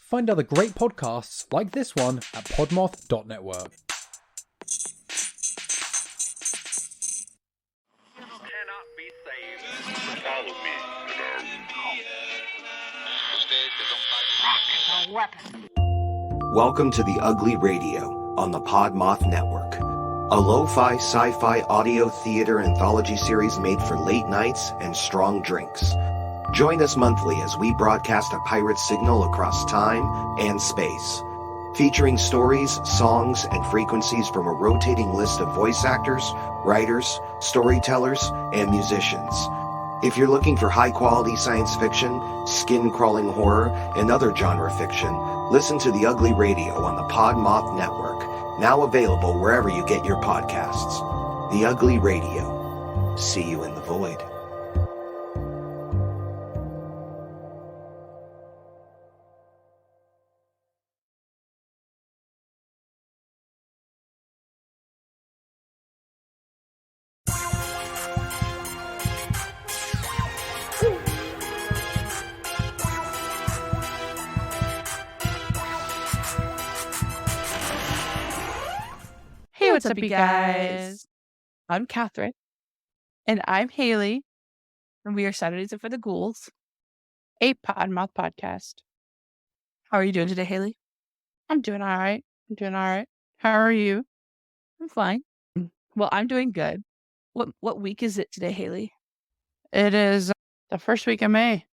Find other great podcasts like this one at Podmoth.network. Cannot be saved. Follow me. Welcome to The Ugly Radio on the Podmoth Network, a lo-fi sci-fi audio theater anthology series made for late nights and strong drinks. Join us monthly as we broadcast a pirate signal across time and space, featuring stories, songs, and frequencies from a rotating list of voice actors, writers, storytellers, and musicians. If you're looking for high-quality science fiction, skin-crawling horror, and other genre fiction, listen to The Ugly Radio on the Podmoth Network, now available wherever you get your podcasts. The Ugly Radio. See you in the void. Hey, what's up, you guys? I'm Kathryn. And I'm Hayley. And we are Saturdays for the Ghouls, a Podmoth podcast. How are you doing today, Hayley? I'm doing all right. How are you? I'm fine. Well, I'm doing good. What week is it today, Hayley? It is the first week of May.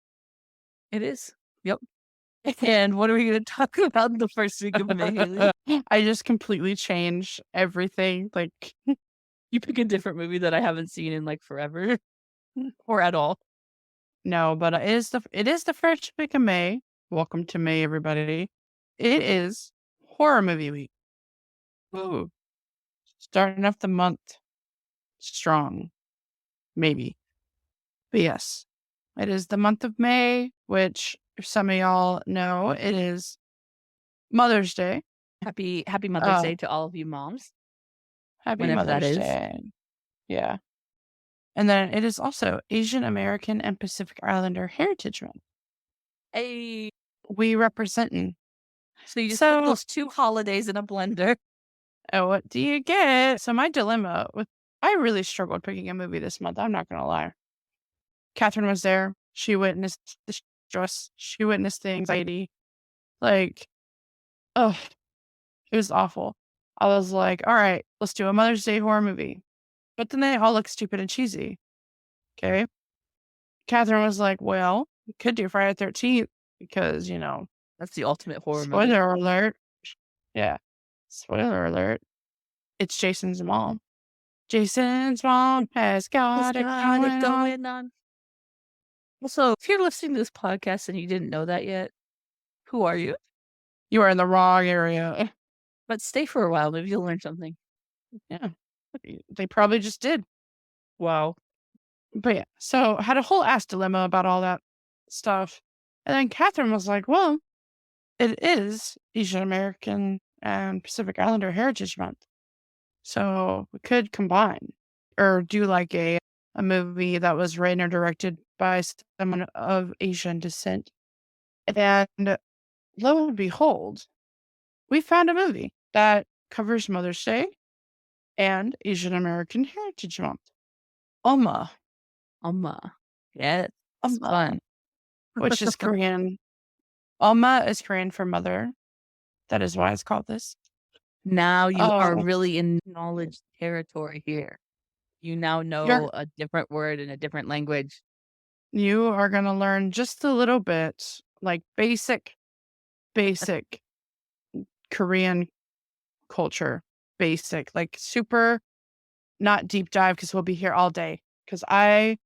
It is. Yep. And what are we going to talk about in the first week of May, Hayley? I just completely changed everything. Like, you pick a different movie that I haven't seen in like forever or at all. No, but it is the first week of May. Welcome to May, everybody. It is horror movie week. Ooh. Starting off the month strong. Maybe. But yes, it is the month of May, which if some of y'all know, it is Mother's Day. Happy Mother's Day to all of you moms. Happy Whenever that Mother's is. Day. Yeah. And then it is also Asian American and Pacific Islander Heritage Month. Hey, We representing. so you just put those two holidays in a blender. Oh, what do you get? So my dilemma I really struggled picking a movie this month. I'm not going to lie. Kathryn was there. She witnessed the stress. She witnessed the anxiety. Like, oh, it was awful. I was like, all right, let's do a Mother's Day horror movie. But then they all look stupid and cheesy. Okay. Kathryn was like, well, we could do Friday the 13th because, That's the ultimate horror movie. spoiler alert. Yeah. Spoiler alert. It's Jason's mom. Jason's mom has got it going on. Also, if you're listening to this podcast and you didn't know that yet, who are you? You are in the wrong area. But stay for a while. Maybe you'll learn something. Yeah. They probably just did. Wow. But yeah, so had a whole ass dilemma about all that stuff. And then Kathryn was like, well, it is Asian American and Pacific Islander Heritage Month. So we could combine or do like a movie that was written or directed by someone of Asian descent. And lo and behold, we found a movie that covers Mother's Day and Asian American Heritage Month. Umma. Yeah, it's fun. Which is Korean. Umma is Korean for mother. That is why it's called this. Now you are really in knowledge territory here. You now know a different word in a different language. You are going to learn just a little bit, like basic Korean culture. Basic, like super, not deep dive because we'll be here all day. Because I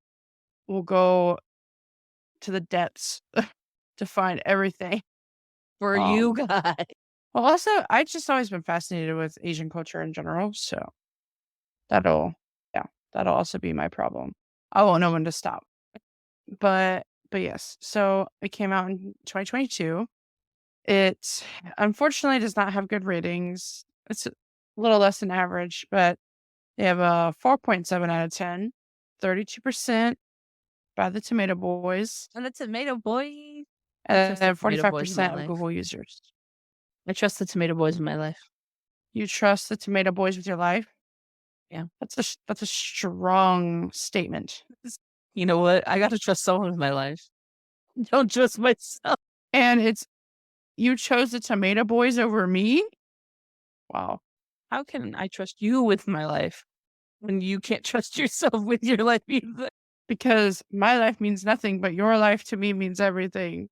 will go to the depths to find everything. For you guys. Well, also, I just always been fascinated with Asian culture in general. So that'll also be my problem. I won't know when to stop. But yes, so it came out in 2022. It unfortunately does not have good ratings. It's a little less than average, but they have a 4.7 out of 10, 32% by the Tomato Boys. And the Tomato Boys. and trust the then tomato boys in my 45% of life. Google users. I trust the tomato boys in my life. You trust the tomato boys with your life? Yeah. That's a strong statement. You know what? I got to trust someone with my life. Don't trust myself. And you chose the tomato boys over me? Wow. How can I trust you with my life when you can't trust yourself with your life either? Because my life means nothing, but your life to me means everything.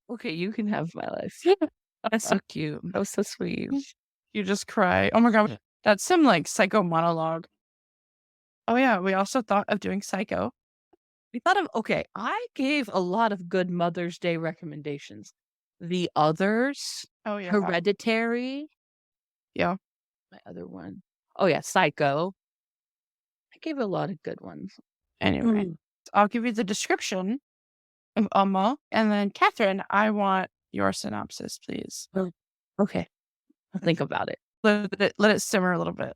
Okay, you can have my life. That's so cute. That was so sweet. You just cry. Oh my God. That's some like psycho monologue. Oh yeah. We also thought of doing Psycho. We thought of, okay, I gave a lot of good Mother's Day recommendations. The Others, Oh yeah. Hereditary. Yeah. My other one. Oh yeah, Psycho. I gave a lot of good ones. Anyway, I'll give you the description of Umma, and then Kathryn, I want your synopsis, please. Okay, I'll think about it. Let it simmer a little bit.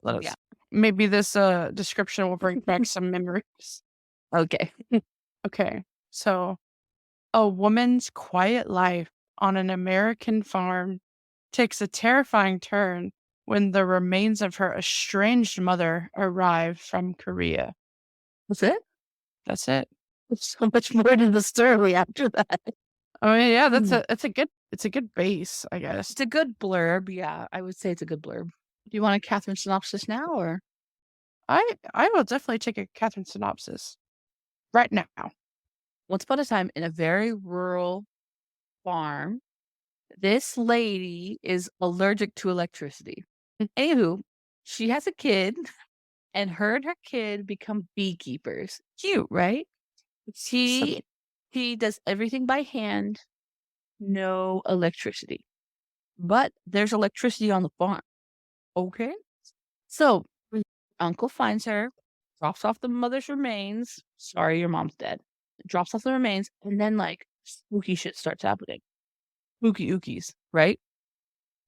Maybe this description will bring back some memories. Okay. Okay, so a woman's quiet life on an American farm takes a terrifying turn when the remains of her estranged mother arrive from Korea. That's it? That's it. There's so much more to the story after that. Oh yeah, it's a good base, I guess. It's a good blurb. Yeah, I would say it's a good blurb. Do you want a Kathryn synopsis now, or? I will definitely take a Kathryn synopsis right now. Once upon a time, in a very rural farm, this lady is allergic to electricity. Anywho, she has a kid, and her and her kid become beekeepers. Cute, right? She does everything by hand, no electricity. But there's electricity on the farm. Okay. So uncle finds her, drops off the mother's remains. Sorry, your mom's dead. Drops off the remains, and then like spooky shit starts happening. Spooky ookies, right?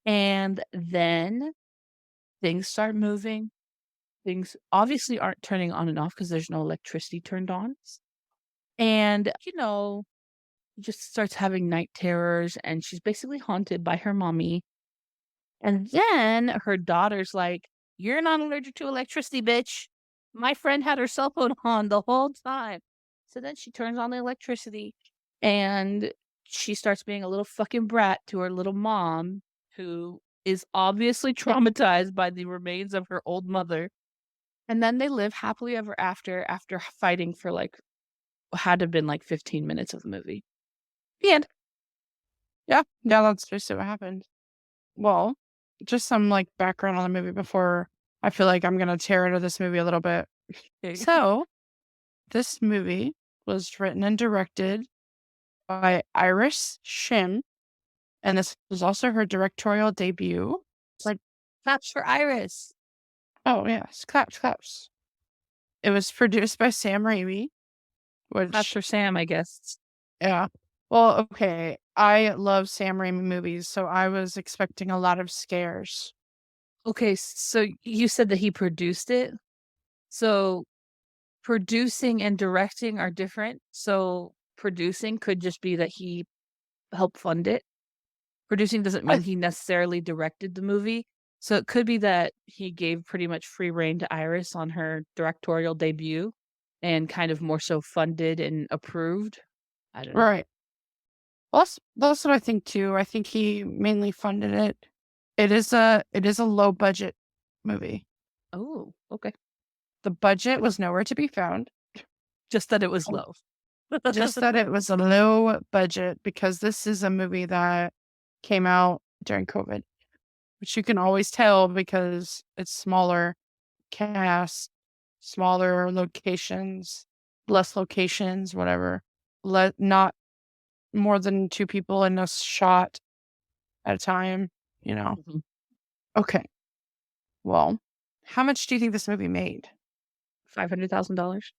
And then things start moving. Things obviously aren't turning on and off because there's no electricity turned on. And, just starts having night terrors, and she's basically haunted by her mommy. And then her daughter's like, "You're not allergic to electricity, bitch. My friend had her cell phone on the whole time." So then she turns on the electricity, and she starts being a little fucking brat to her little mom, who is obviously traumatized by the remains of her old mother. And then they live happily ever after fighting for like had to have been like 15 minutes of the movie. The end. Yeah, that's just what happened. Well, just some like background on the movie before I feel like I'm gonna tear into this movie a little bit. So, this movie was written and directed by Iris Shim, and this was also her directorial debut. Like, claps for Iris. Oh yes, claps. It was produced by Sam Raimi, which Claps for Sam, I guess. yeah. Well, okay. I love Sam Raimi movies, so I was expecting a lot of scares. Okay, so you said that he produced it. So producing and directing are different. So producing could just be that he helped fund it. Producing doesn't mean he necessarily directed the movie. So it could be that he gave pretty much free rein to Iris on her directorial debut and kind of more so funded and approved. I don't know. Right. Well, that's what I think too. I think he mainly funded it. It is a low budget movie. Oh, okay. The budget was nowhere to be found. Just that it was low. Just that it was a low budget because this is a movie that came out during COVID, which you can always tell because it's smaller cast, smaller locations, less locations, whatever. Not more than 2 people in a shot at a time, Mhm. Okay. Well, how much do you think this movie made? $500,000.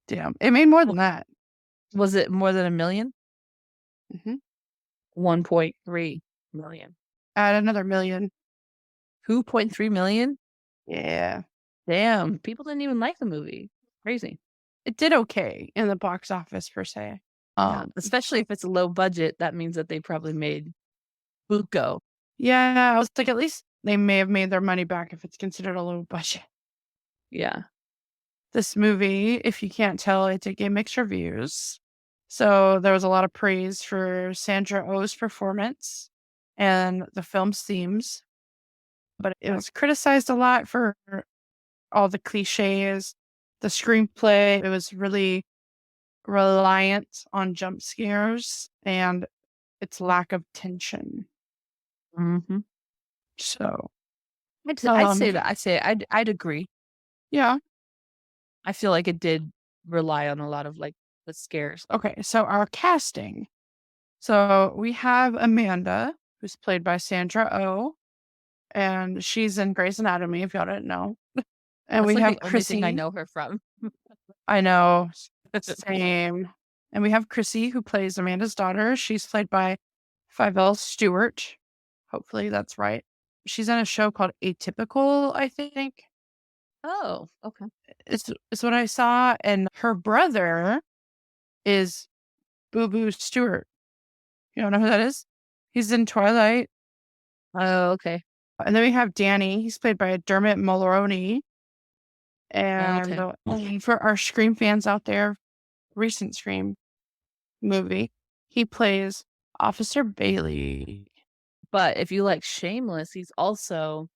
Damn, it made more than that. Was it more than $1 million? Mhm. 1.3 million. Add another million. 2.3 million? Yeah. Damn, people didn't even like the movie. Crazy. It did okay in the box office per se. Yeah, especially if it's a low budget, that means that they probably made buco. Yeah, I was like, at least they may have made their money back if it's considered a low budget. Yeah. This movie, if you can't tell, it did get mixed reviews. So there was a lot of praise for Sandra Oh's performance and the film's themes, but it was criticized a lot for all the cliches. The screenplay, it was really reliant on jump scares and its lack of tension. Mm-hmm. So I'd say that. I'd agree. yeah. I feel like it did rely on a lot of like the scares. Okay, so our casting. So we have Amanda, who's played by Sandra Oh, and she's in Grey's Anatomy, if y'all didn't know. And That's we like have the only Chrissy. thing I know her from. I know, same. And we have Chrissy, who plays Amanda's daughter. She's played by Fivelle Stewart. Hopefully that's right. She's in a show called Atypical, I think. Oh, okay. It's what I saw. And her brother is Boo Boo Stewart. You don't know who that is? He's in Twilight. Oh, okay. And then we have Danny. He's played by Dermot Mulroney. And for our Scream fans out there, recent Scream movie, he plays Officer Bailey. But if you like Shameless, he's also,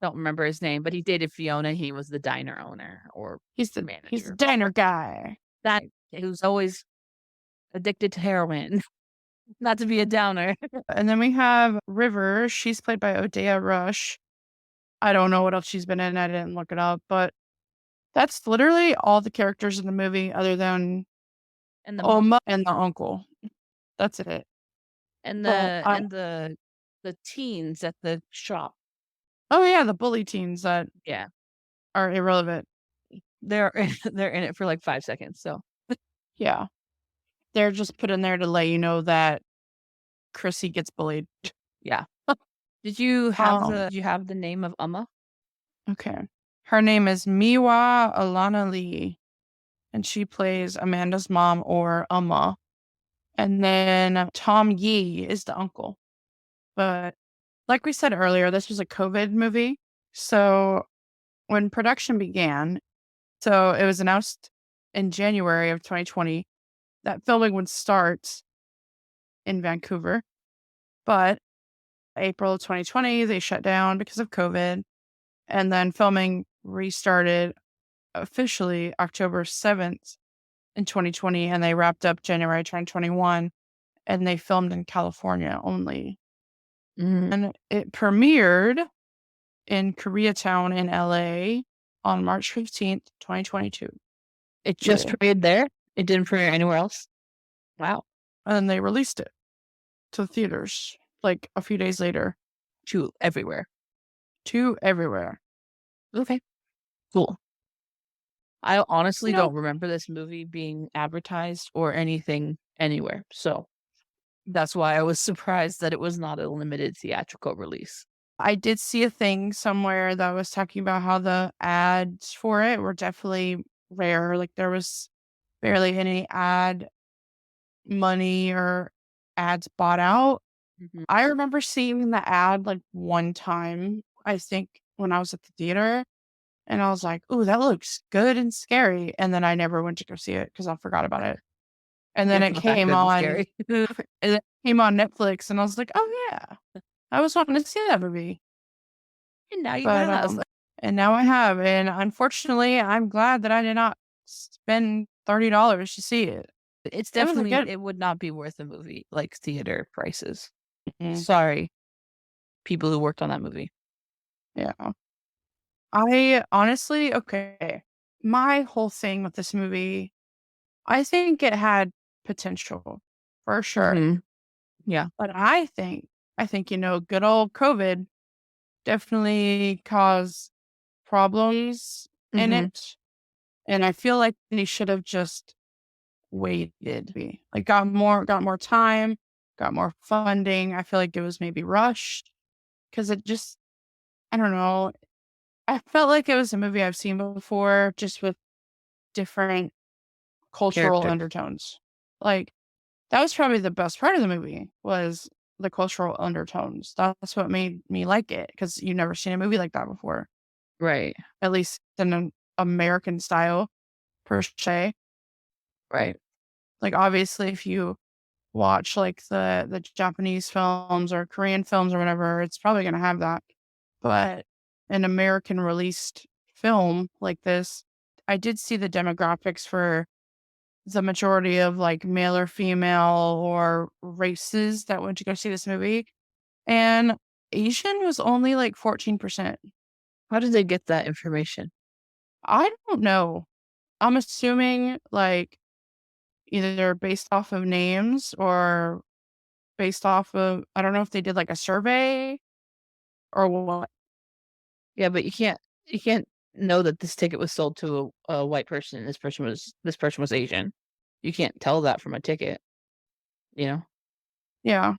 don't remember his name, but he dated Fiona. He was the diner owner or He's the manager. He's the diner guy. That who's always addicted to heroin. Not to be a downer. And then we have River. She's played by Odea Rush. I don't know what else she's been in. I didn't look it up, but that's literally all the characters in the movie other than Umma and the uncle. That's it. And the teens at the shop. Oh yeah, the bully teens that are irrelevant. They're in it for like 5 seconds. So yeah, they're just put in there to let you know that Chrissy gets bullied. Yeah. Did you have the name of Umma? Okay, her name is Miwa Alana Lee, and she plays Amanda's mom, or Umma. And then Tom Yee is the uncle. But like we said earlier, this was a COVID movie. So when production began, so it was announced in January of 2020 that filming would start in Vancouver. But April of 2020, they shut down because of COVID. And then filming restarted officially October 7th in 2020. And they wrapped up January 2021. And they filmed in California only. And it premiered in Koreatown in LA on March 15th, 2022. It just premiered there? It didn't premiere anywhere else? Wow. And then they released it to the theaters like a few days later. To everywhere. Okay. Cool. I honestly don't remember this movie being advertised or anything anywhere. So that's why I was surprised that it was not a limited theatrical release. I did see a thing somewhere that was talking about how the ads for it were definitely rare. Like there was barely any ad money or ads bought out. I remember seeing the ad like one time, I think, when I was at the theater. And I was like, ooh, that looks good and scary. And then I never went to go see it because I forgot about it. And then it came on. It came on Netflix, and I was like, oh yeah, I was wanting to see that movie. And now you have. And now I have. And unfortunately, I'm glad that I did not spend $30 to see it. It's definitely, it would not be worth a movie like theater prices. Sorry, people who worked on that movie. Yeah. I honestly, my whole thing with this movie, I think it had potential for sure. Yeah. But I think, good old COVID definitely caused problems in it. And I feel like they should have just waited. Like got more time, got more funding. I feel like it was maybe rushed because it just, I don't know. I felt like it was a movie I've seen before, just with different cultural undertones. Like that was probably the best part of the movie was the cultural undertones. That's what made me like it because you've never seen a movie like that before, Right. at least in an American style per se. Right. Like obviously, if you watch like the Japanese films or Korean films or whatever, it's probably gonna have that. But an American released film like this, I did see the demographics for the majority of like male or female or races that went to go see this movie. And Asian was only like 14%. How did they get that information? I don't know. I'm assuming like either based off of names or based off of, I don't know if they did like a survey or what. Yeah, but you can't know that this ticket was sold to a white person and this person was Asian. You can't tell that from a ticket, you know? Yeah.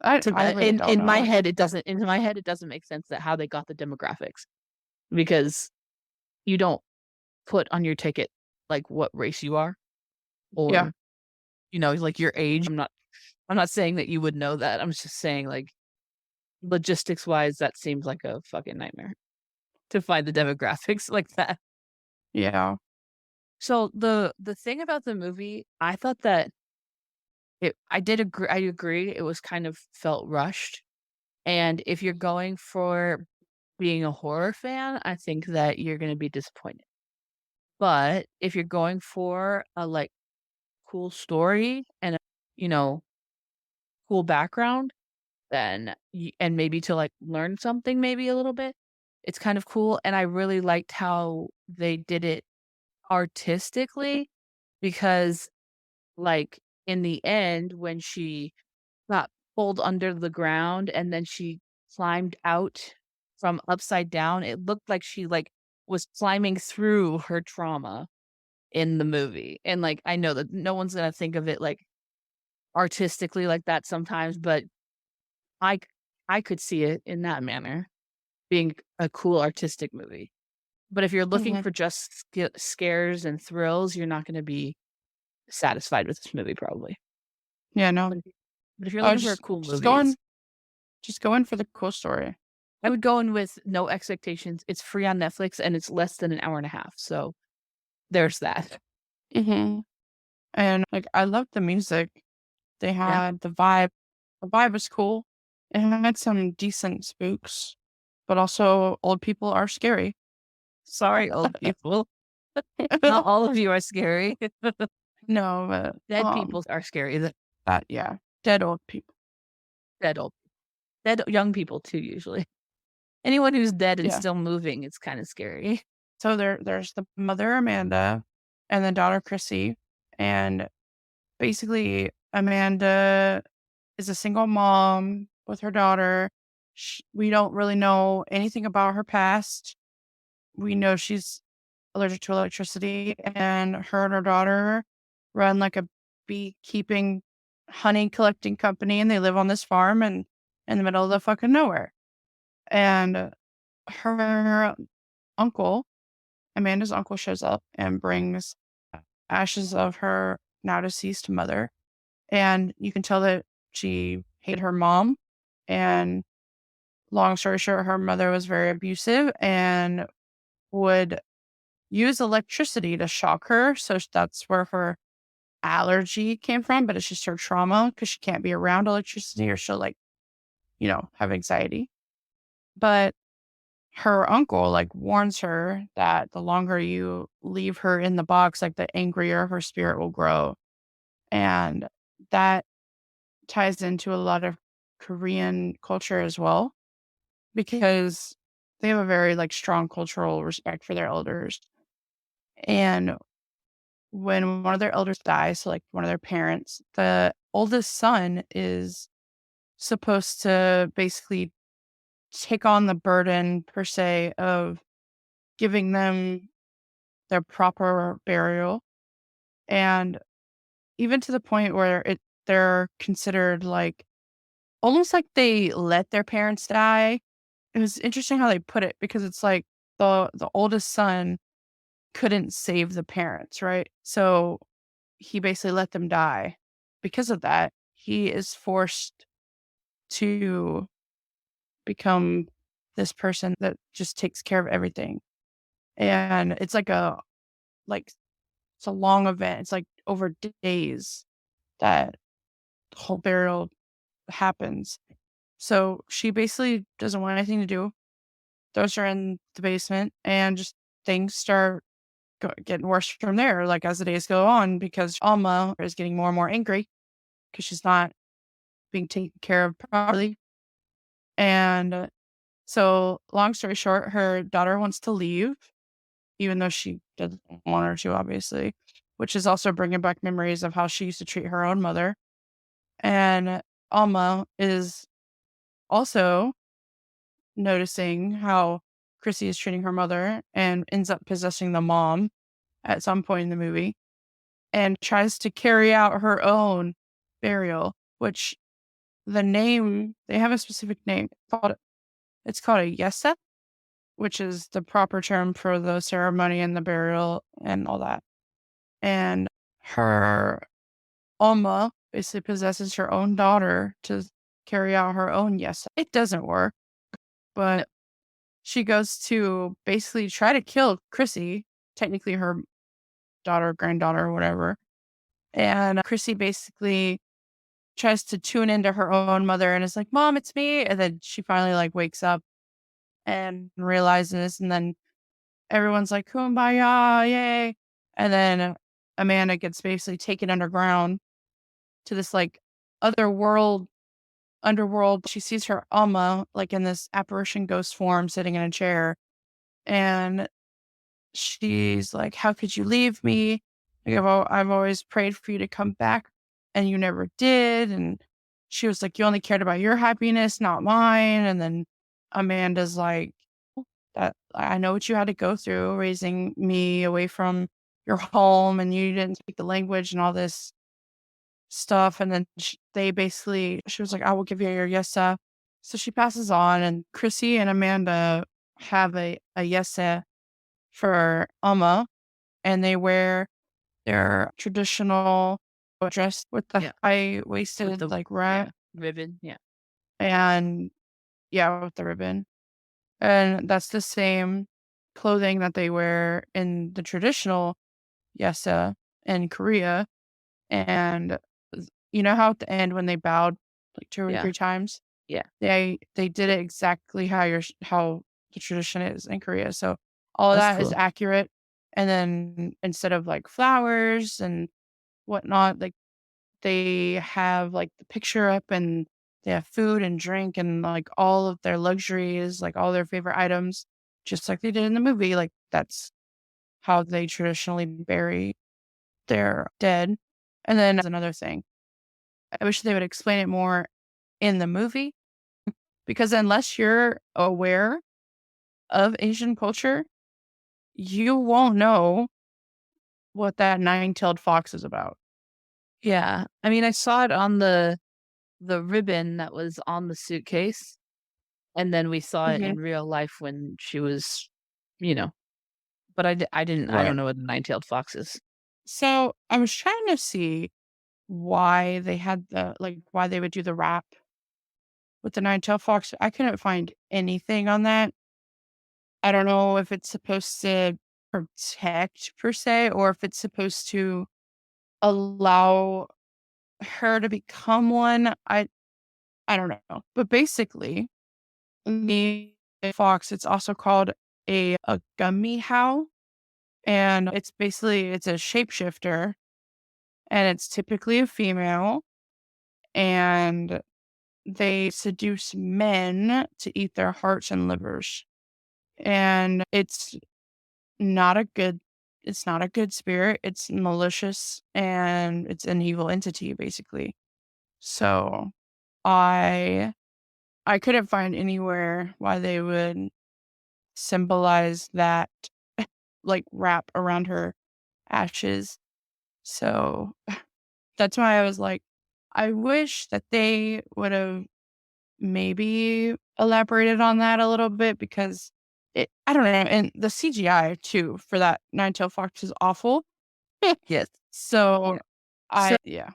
So I really don't in my know. head it doesn't make sense that how they got the demographics because you don't put on your ticket like what race you are Yeah. or like your age. I'm not saying that you would know that. I'm just saying like logistics wise that seems like a fucking nightmare to find the demographics like that. Yeah. So the thing about the movie, I thought that I agree it was kind of felt rushed. And if you're going for being a horror fan, I think that you're going to be disappointed. But if you're going for a like cool story and a, you know, cool background, then and maybe to like learn something maybe a little bit, it's kind of cool. And I really liked how they did it artistically because like in the end when she got pulled under the ground and then she climbed out from upside down, it looked like she like was climbing through her trauma in the movie. And like I know that no one's gonna think of it like artistically like that sometimes, but I c- I could see it in that manner being a cool artistic movie. But if you're looking Mhm. for just scares and thrills, you're not going to be satisfied with this movie probably. Yeah, no. But if you're Oh, looking for a cool just movie, going just go in for the cool story. I would go in with no expectations. It's free on Netflix and it's less than an hour and a half. So there's that. Hmm. And like I loved the music. They Yeah. had the vibe. The vibe was cool. It had some decent spooks, but also old people are scary. Sorry, old people. Not all of you are scary. No, but Dead people are scary. that yeah, dead old people. Dead old, dead young people too. Usually, anyone who's dead and Yeah. still moving, it's kind of scary. So there's the mother Amanda and the daughter Chrissy, and basically Amanda is a single mom with her daughter. We don't really know anything about her past. We know she's allergic to electricity, and her daughter run like a beekeeping, honey collecting company, and they live on this farm and in the middle of the fucking nowhere. And her uncle, Amanda's uncle, shows up and brings ashes of her now deceased mother, and you can tell that she hated her mom. And long story short, her mother was very abusive and would use electricity to shock her. So that's where her allergy came from, but it's just her trauma because she can't be around electricity or she'll like, have anxiety. But her uncle like warns her that the longer you leave her in the box, like the angrier her spirit will grow. And that ties into a lot of Korean culture as well, because they have a very like strong cultural respect for their elders. And when one of their elders dies, so like one of their parents, the oldest son is supposed to basically take on the burden per se of giving them their proper burial. And even to the point where they're considered like almost like they let their parents die. It was interesting how they put it because it's like the oldest son couldn't save the parents, right? So he basically let them die. because of that, he is forced to become this person that just takes care of everything. And it's like it's a long event. It's like over days that the whole burial happens. So she basically doesn't want anything to do, throws her in the basement, and just things start getting worse from there, like as the days go on, because Alma is getting more and more angry because she's not being taken care of properly. And so, long story short, her daughter wants to leave, even though she doesn't want her to, obviously, which is also bringing back memories of how she used to treat her own mother. And Alma is also noticing how Chrissy is treating her mother and ends up possessing the mom at some point in the movie and tries to carry out her own burial, which they have a specific name. It's called a yesa, which is the proper term for the ceremony and the burial and all that. And her Alma basically possesses her own daughter to carry out her own yesa. It doesn't work, but she goes to basically try to kill Chrissy, technically her daughter, granddaughter, or whatever. And Chrissy basically tries to tune into her own mother and is like, "Mom, it's me." And then she finally like wakes up and realizes, and then everyone's like, "Kumbaya, yay." And then Amanda gets basically taken underground to this like other world, underworld. She sees her Alma like in this apparition ghost form sitting in a chair. And she's like, "How could you leave me? Like, I've always prayed for you to come back and you never did." And she was like, "You only cared about your happiness, not mine." And then Amanda's like, "That I know what you had to go through raising me away from your home and you didn't speak the language and all this stuff." And then she was like, "I will give you your yesa." So she passes on, and Chrissy and Amanda have a yesa for Umma, and they wear their traditional dress with the Yeah. high With waisted the like wrap ribbon. Yeah. and yeah, with the ribbon. And that's the same clothing that they wear in the traditional yesa in Korea. And you know how at the end when they bowed like 2 or Yeah. 3 times? Yeah. They did it exactly how the tradition is in Korea. So all of That's that is cool. accurate. And then instead of like flowers and whatnot, like they have like the picture up and they have food and drink and like all of their luxuries, like all their favorite items, just like they did in the movie. Like that's how they traditionally bury their dead. And then another thing, I wish they would explain it more in the movie because unless you're aware of Asian culture, you won't know what that nine-tailed fox is about. Yeah. I mean, I saw it on the ribbon that was on the suitcase, and then we saw it Mhm. in real life when she was, you know, but I didn't I Right. don't know what a nine-tailed fox is. So I was trying to see why they had why they would do the wrap with the nine-tailed fox. I couldn't find anything on that. I don't know if it's supposed to protect per se, or if it's supposed to allow her to become one. I don't know. But basically, the fox, it's also called a gummy how. And it's a shapeshifter and it's typically a female and they seduce men to eat their hearts and livers. And not a good it's not a good spirit. It's malicious and it's an evil entity basically. So I I couldn't find anywhere why they would symbolize that like wrap around her ashes. So that's why I was like, I wish that they would have maybe elaborated on that a little bit because I don't know. And the CGI too for that nine tailed fox is awful. Yes. So So yeah.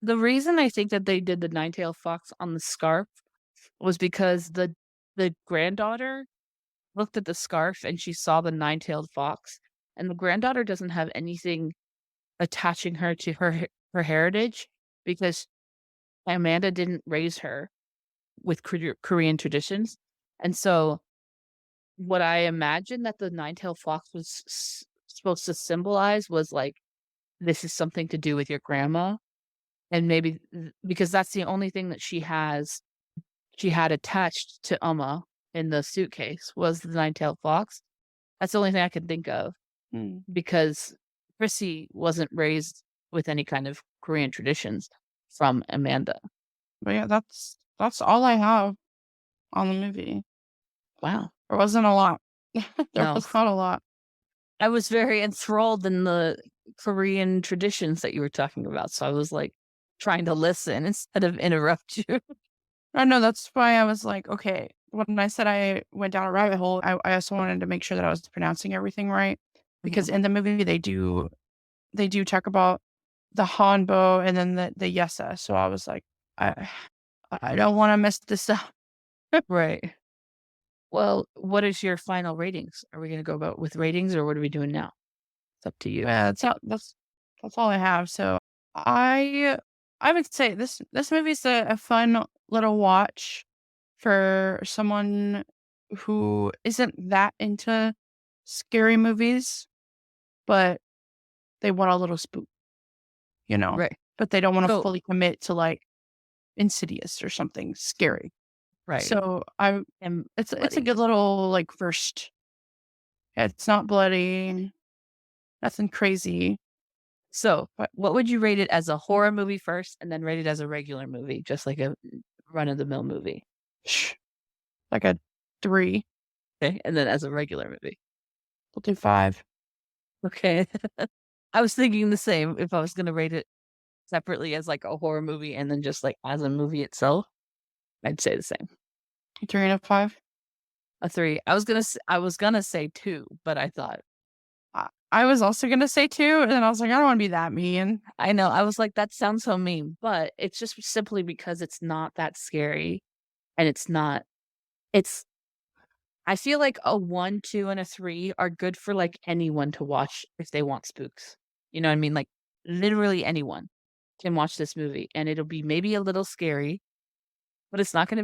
The reason I think that they did the nine-tailed fox on the scarf was because the granddaughter looked at the scarf and she saw the nine-tailed fox, and the granddaughter doesn't have anything attaching her to her heritage because Amanda didn't raise her with Korean traditions. And so what I imagine that the nine-tailed fox was supposed to symbolize was like, this is something to do with your grandma. And maybe because that's the only thing that she had attached to Umma in the suitcase was the nine-tailed fox. That's the only thing I can think of because Chrissy wasn't raised with any kind of Korean traditions from Amanda. But yeah, that's all I have on the movie. Wow. There wasn't a lot. There No. was not a lot. I was very enthralled in the Korean traditions that you were talking about, so I was, like, trying to listen instead of interrupt you. I know, that's why I was like, okay. When I said I went down a rabbit hole, I also wanted to make sure that I was pronouncing everything right. Because in the movie they do talk about the Hanbo and then the Yesa. So I was like, I don't want to mess this up. Right. Well, what is your final ratings? Are we gonna go about with ratings, or what are we doing now? It's up to you. Yeah, that's all I have. So I would say this movie's a fun little watch for someone who isn't that into scary movies, but they want a little spook, Right. but they don't want to So fully commit to like Insidious or something scary. right. So And it's a bloody. good little like first. It's not bloody, nothing crazy. So, But what would you rate it as a horror movie first and then rate it as a regular movie, just like a run-of-the-mill movie? like a 3. Okay, and then as a regular movie. We'll do 5. Okay. I was thinking the same if I was gonna rate it separately as, like, a horror movie and then just, like, as a movie itself, I'd say the same. 3 and a 5. A 3. I was gonna say 2, but I thought I was also gonna say 2, and then I was like, I don't want to be that mean. I know, I was like, "That sounds so mean," but it's just simply because it's not that scary, and it's I feel like a 1, 2, and a 3 are good for, like, anyone to watch if they want spooks. You know what I mean? Like, literally anyone can watch this movie, and it'll be maybe a little scary, but it's not gonna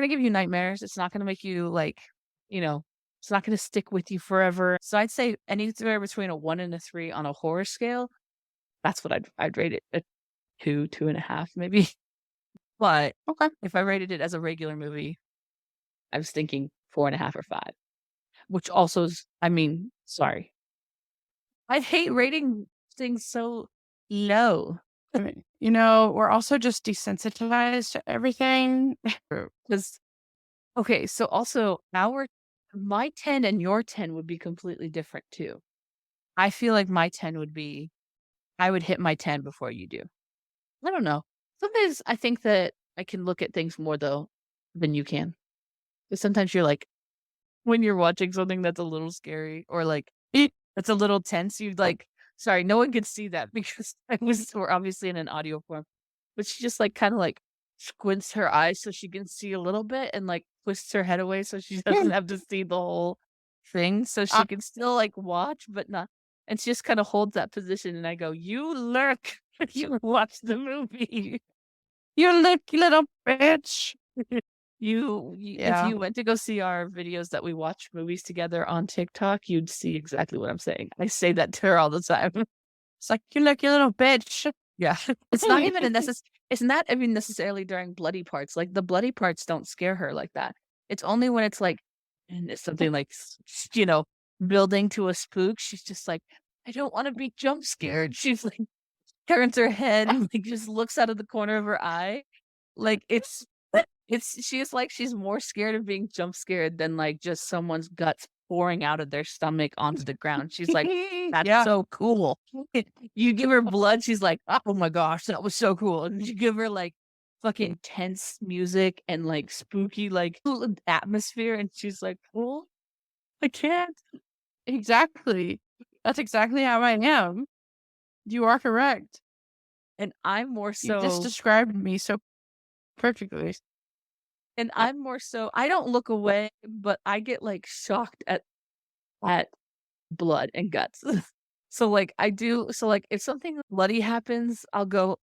give you nightmares, it's not gonna make you, like, you know, it's not gonna stick with you forever. So I'd say anywhere between a 1 and a 3 on a horror scale, that's what I'd rate it, a 2, 2.5 maybe. But Okay. if I rated it as a regular movie, I was thinking 4.5 or 5, which also is sorry. I hate rating things so low I mean, we're also just desensitized to everything. 'cause okay, so also my 10 and your 10 would be completely different too. I feel like my 10 would be I would hit my 10 before you do. I don't know. Sometimes I think that I can look at things more though than you can. 'Cause sometimes you're like when you're watching something that's a little scary or like that's a little tense, you like sorry, no one could see that because we're obviously in an audio form. But she just like kind of like squints her eyes so she can see a little bit and like twists her head away so she doesn't have to see the whole thing. So Uh, she can still like watch but not and she just kind of holds that position and I go, "You lurk, you watch the movie." you little bitch. If Yeah. you went to go see our videos that we watch movies together on TikTok, you'd see exactly what I'm saying. I say that to her all the time. It's like, you little bitch. Yeah. It's not even it's not even necessarily during bloody parts. Like the bloody parts don't scare her like that. It's only when it's like and it's something like building to a spook. She's just like, I don't want to be jump scared. She's like turns her head and like just looks out of the corner of her eye. Like she's like she's more scared of being jump scared than, like, just someone's guts pouring out of their stomach onto the ground. She's like, "That's Yeah. so cool." You give her blood, she's like, "Oh my gosh, that was so cool." And you give her, like, fucking tense music and, like, spooky, like, atmosphere, and she's like, "Well, I can't." Exactly. That's exactly how I am. You are correct. And I'm more You just so, described me so perfectly. I don't look away, but I get like shocked at blood and guts. So like if something bloody happens, I'll go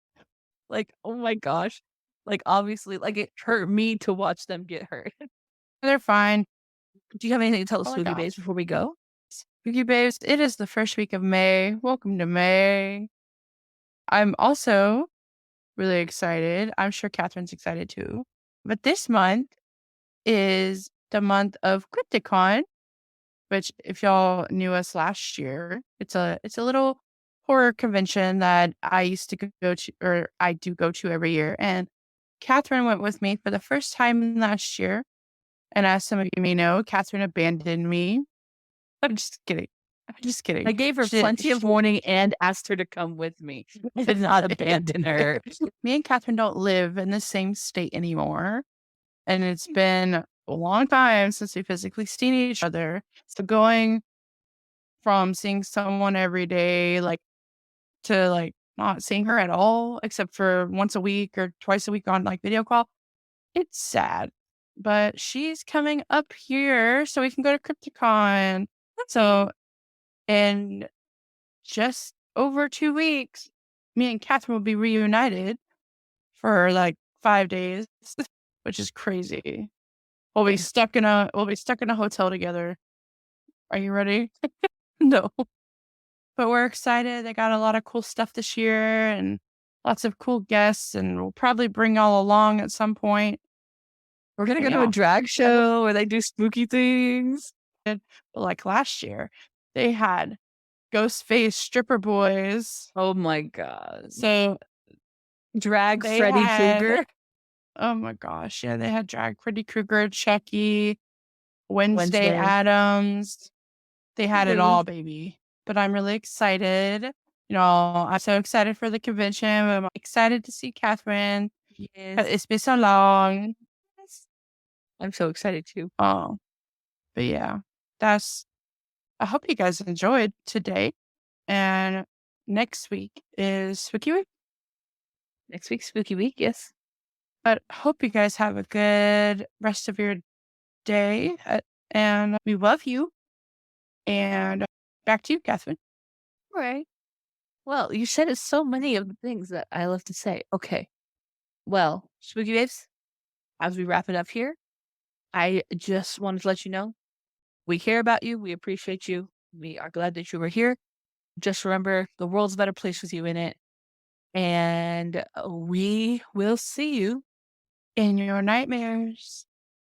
like, oh my gosh. Like obviously, like it hurt me to watch them get hurt. They're fine. Do you have anything to tell the Oh my spooky gosh. babes before we go? Spooky Babes, it is the first week of May. Welcome to May. I'm also really excited. I'm sure Kathryn's excited too. But this month is the month of CrypticCon, which if y'all knew us last year, it's a little horror convention that I used to go to, or I do go to every year. And Kathryn went with me for the first time last year. And as some of you may know, Kathryn abandoned me. I'm just kidding. I'm just kidding. I gave her She- plenty of she- warning and asked her to come with me. I did not abandon her. Me and Kathryn don't live in the same state anymore. And it's been a long time since we physically seen each other. So going from seeing someone every day, like, to like not seeing her at all, except for once a week or twice a week on like video call, it's sad. But she's coming up here so we can go to CrypticCon. So in just over 2 weeks, me and Kathryn will be reunited for like 5 days, which is crazy. We'll be stuck in a hotel together. Are you ready? No. But we're excited. They got a lot of cool stuff this year and lots of cool guests, and we'll probably bring y'all along at some point. We're gonna go to Yeah. a drag show where they do spooky things. But like last year, they had ghost face stripper boys. Oh my god. So Drag they Freddy had- Krueger. Oh my gosh. Yeah, they had drag Freddy Krueger, Chucky, Wednesday Wednesday. Adams. They had it Really? all, baby. But I'm really excited. You know, I'm so excited for the convention. I'm excited to see Kathryn. Yes. It's been so long. I'm so excited too. Oh, but yeah, I hope you guys enjoyed today. And next week is Spooky Week. Next week's spooky week, yes. But hope you guys have a good rest of your day. And we love you. And back to you, Kathryn. All right. Well, you said so many of the things that I love to say. Okay. Well, spooky babes, as we wrap it up here, I just wanted to let you know we care about you. We appreciate you. We are glad that you were here. Just remember, the world's a better place with you in it. And we will see you In your nightmares.